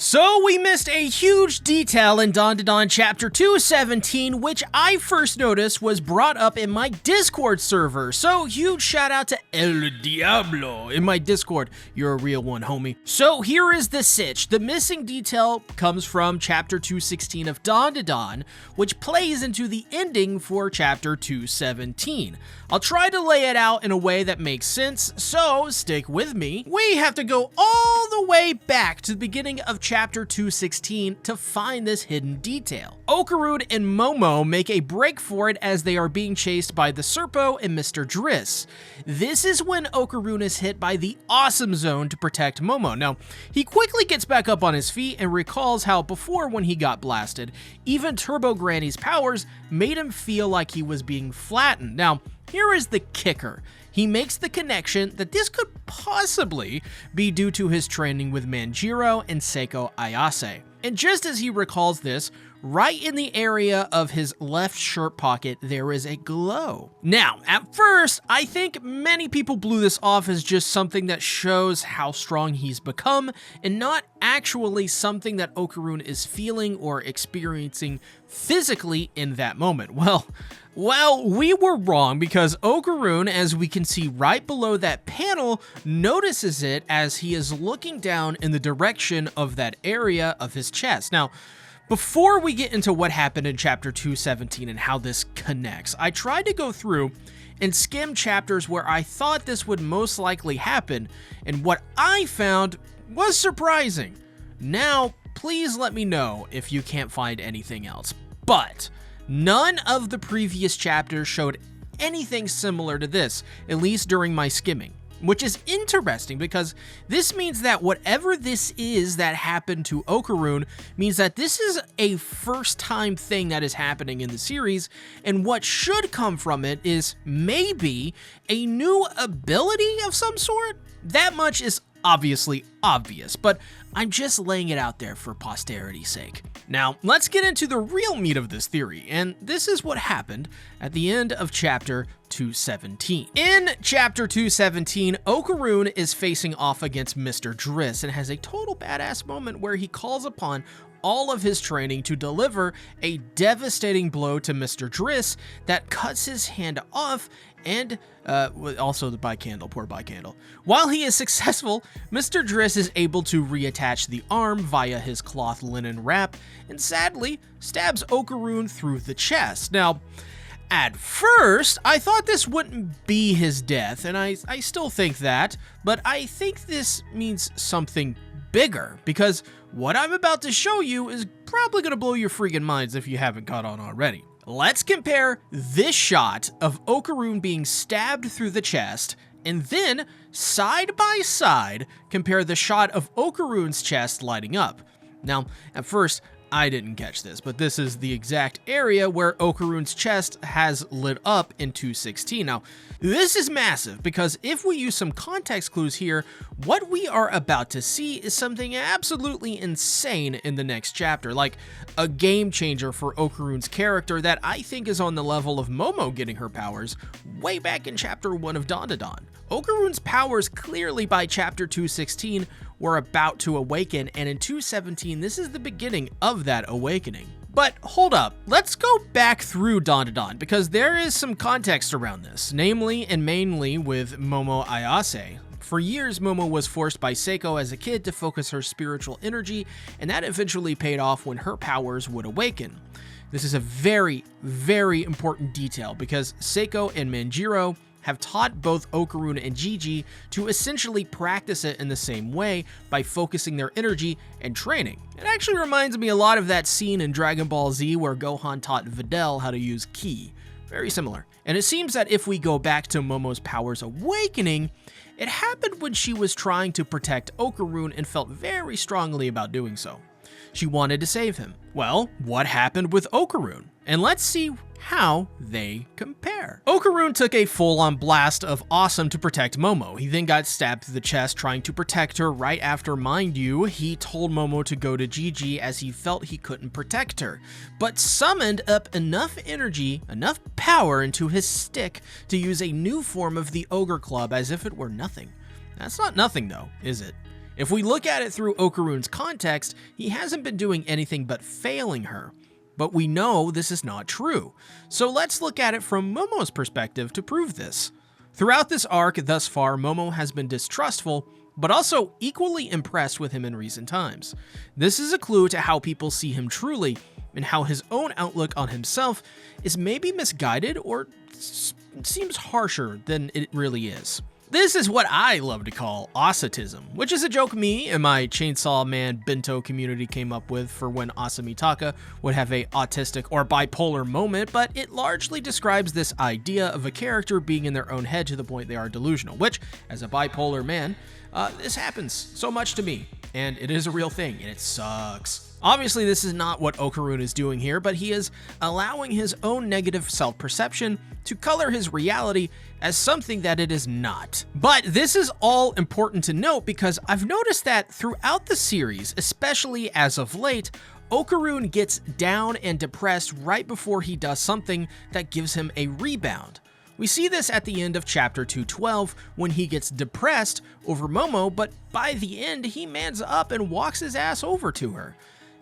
So we missed a huge detail in Dandadan Chapter 217, which I first noticed was brought up in my Discord server. So huge shout out to El Diablo in my Discord. You're a real one, homie. So here is the sitch. The missing detail comes from Chapter 216 of Dandadan, which plays into the ending for Chapter 217. I'll try to lay it out in a way that makes sense, so stick with me. We have to go all the way back to the beginning of Chapter 216 to find this hidden detail. Okaroon and Momo make a break for it as they are being chased by the Serpo and Mr. Driss. This is when Okaroon is hit by the Awesome Zone to protect Momo. Now, he quickly gets back up on his feet and recalls how before when he got blasted, even Turbo Granny's powers made him feel like he was being flattened. Now, here is the kicker. He makes the connection that this could possibly be due to his training with Manjiro and Seiko Ayase. And just as he recalls this, right in the area of his left shirt pocket, there is a glow. Now, at first, I think many people blew this off as just something that shows how strong he's become, and not actually something that Okaroon is feeling or experiencing physically in that moment. Well, we were wrong because Okaroon, as we can see right below that panel, notices it as he is looking down in the direction of that area of his chest. Now, before we get into what happened in Chapter 217 and how this connects, I tried to go through and skim chapters where I thought this would most likely happen, and what I found was surprising. Now, please let me know if you can't find anything else. But none of the previous chapters showed anything similar to this, at least during my skimming. Which is interesting because this means that whatever this is that happened to Okaroon means that this is a first time thing that is happening in the series, and what should come from it is maybe a new ability of some sort? That much is obviously obvious, but I'm just laying it out there for posterity's sake. Now, let's get into the real meat of this theory, and this is what happened at the end of Chapter 217. In Chapter 217, Okaroon is facing off against Mr. Driss and has a total badass moment where he calls upon all of his training to deliver a devastating blow to Mr. Driss that cuts his hand off, and also the Bicandle, poor Bicandle. While he is successful, Mr. Driss is able to reattach the arm via his cloth linen wrap and sadly stabs Okaroon through the chest. Now, at first, I thought this wouldn't be his death, and I still think that, but I think this means something bigger, because what I'm about to show you is probably going to blow your freaking minds if you haven't caught on already. Let's compare this shot of Okaroon being stabbed through the chest, and then, side by side, compare the shot of Okaroon's chest lighting up. Now, at first, I didn't catch this, but this is the exact area where Okaroon's chest has lit up in 216. Now, this is massive because if we use some context clues here, what we are about to see is something absolutely insane in the next chapter, like a game changer for Okaroon's character that I think is on the level of Momo getting her powers way back in Chapter 1 of Dandadan. Okaroon's powers clearly by Chapter 216 were about to awaken, and in 217 this is the beginning of that awakening. But hold up, let's go back through Dandadan because there is some context around this, namely and mainly with Momo Ayase. For years, Momo was forced by Seiko as a kid to focus her spiritual energy, and that eventually paid off when her powers would awaken. This is a very, very important detail because Seiko and Manjiro have taught both Okaroon and Gigi to essentially practice it in the same way by focusing their energy and training. It actually reminds me a lot of that scene in Dragon Ball Z where Gohan taught Videl how to use Ki. Very similar. And it seems that if we go back to Momo's powers awakening, it happened when she was trying to protect Okaroon and felt very strongly about doing so. She wanted to save him. Well, what happened with Okaroon? And let's see how they compare. Okaroon took a full-on blast of awesome to protect Momo. He then got stabbed through the chest trying to protect her right after, mind you, he told Momo to go to Gigi as he felt he couldn't protect her, but summoned up enough energy, enough power into his stick to use a new form of the Ogre Club as if it were nothing. That's not nothing though, is it? If we look at it through Okarune's context, he hasn't been doing anything but failing her. But we know this is not true. So let's look at it from Momo's perspective to prove this. Throughout this arc thus far, Momo has been distrustful, but also equally impressed with him in recent times. This is a clue to how people see him truly, and how his own outlook on himself is maybe misguided or seems harsher than it really is. This is what I love to call autism, which is a joke me and my Chainsaw Man Bento community came up with for when Asamitaka would have a autistic or bipolar moment, but it largely describes this idea of a character being in their own head to the point they are delusional, which, as a bipolar man, this happens so much to me, and it is a real thing, and it sucks. Obviously, this is not what Okarune is doing here, but he is allowing his own negative self-perception to color his reality as something that it is not. But this is all important to note because I've noticed that throughout the series, especially as of late, Okarune gets down and depressed right before he does something that gives him a rebound. We see this at the end of chapter 212 when he gets depressed over Momo, but by the end he mans up and walks his ass over to her.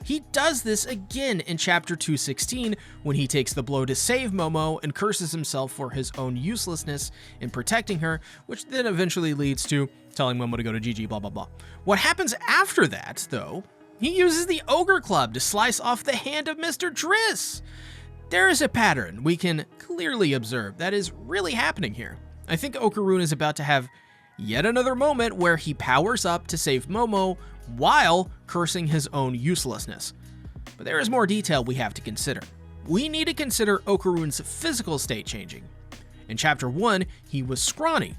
He does this again in chapter 216 when he takes the blow to save Momo and curses himself for his own uselessness in protecting her, which then eventually leads to telling Momo to go to GG, blah blah blah. What happens after that, though, he uses the Ogre Club to slice off the hand of Mr. Driss. There is a pattern we can clearly observe that is really happening here. I think Okarune is about to have yet another moment where he powers up to save Momo while cursing his own uselessness. But there is more detail we have to consider. We need to consider Okarune's physical state changing. In chapter 1, he was scrawny.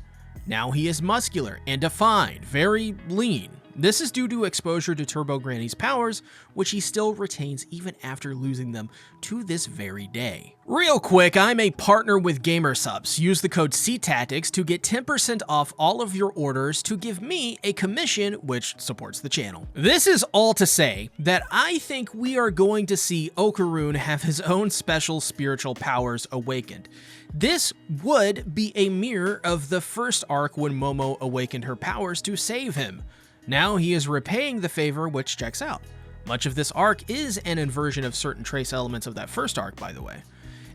Now he is muscular and defined, very lean. This is due to exposure to Turbo Granny's powers, which he still retains even after losing them to this very day. Real quick, I'm a partner with GamerSubs. Use the code CTactics to get 10% off all of your orders to give me a commission, which supports the channel. This is all to say that I think we are going to see Okarune have his own special spiritual powers awakened. This would be a mirror of the first arc when Momo awakened her powers to save him. Now he is repaying the favor, which checks out. Much of this arc is an inversion of certain trace elements of that first arc, by the way.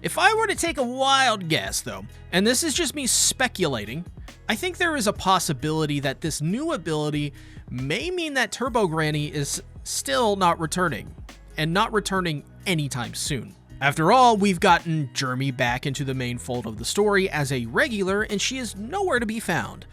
If I were to take a wild guess, though, and this is just me speculating, I think there is a possibility that this new ability may mean that Turbo Granny is still not returning, and not returning anytime soon. After all, we've gotten Jeremy back into the main fold of the story as a regular, and she is nowhere to be found.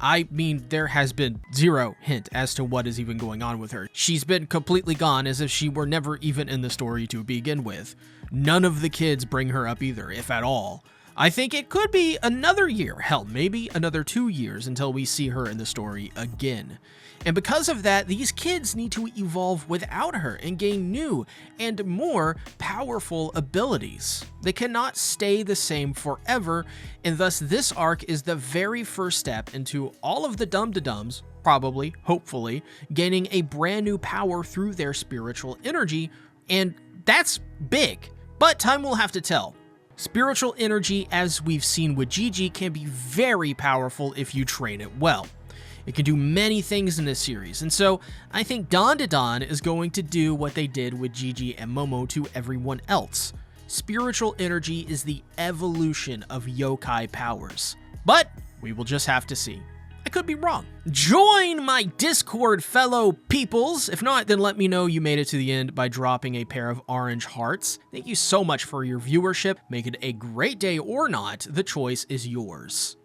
I mean, there has been zero hint as to what is even going on with her. She's been completely gone as if she were never even in the story to begin with. None of the kids bring her up either, if at all. I think it could be another year, hell, maybe another 2 years until we see her in the story again. And because of that, these kids need to evolve without her and gain new and more powerful abilities. They cannot stay the same forever, and thus this arc is the very first step into all of the Dum-Da-Dums, probably, hopefully, gaining a brand new power through their spiritual energy, and that's big. But time will have to tell. Spiritual energy, as we've seen with Gigi, can be very powerful if you train it well. It can do many things in this series, and so I think Dandadan is going to do what they did with Gigi and Momo to everyone else. Spiritual energy is the evolution of yokai powers. But we will just have to see. I could be wrong. Join my Discord, fellow peoples. If not, then let me know you made it to the end by dropping a pair of orange hearts. Thank you so much for your viewership. Make it a great day or not. The choice is yours.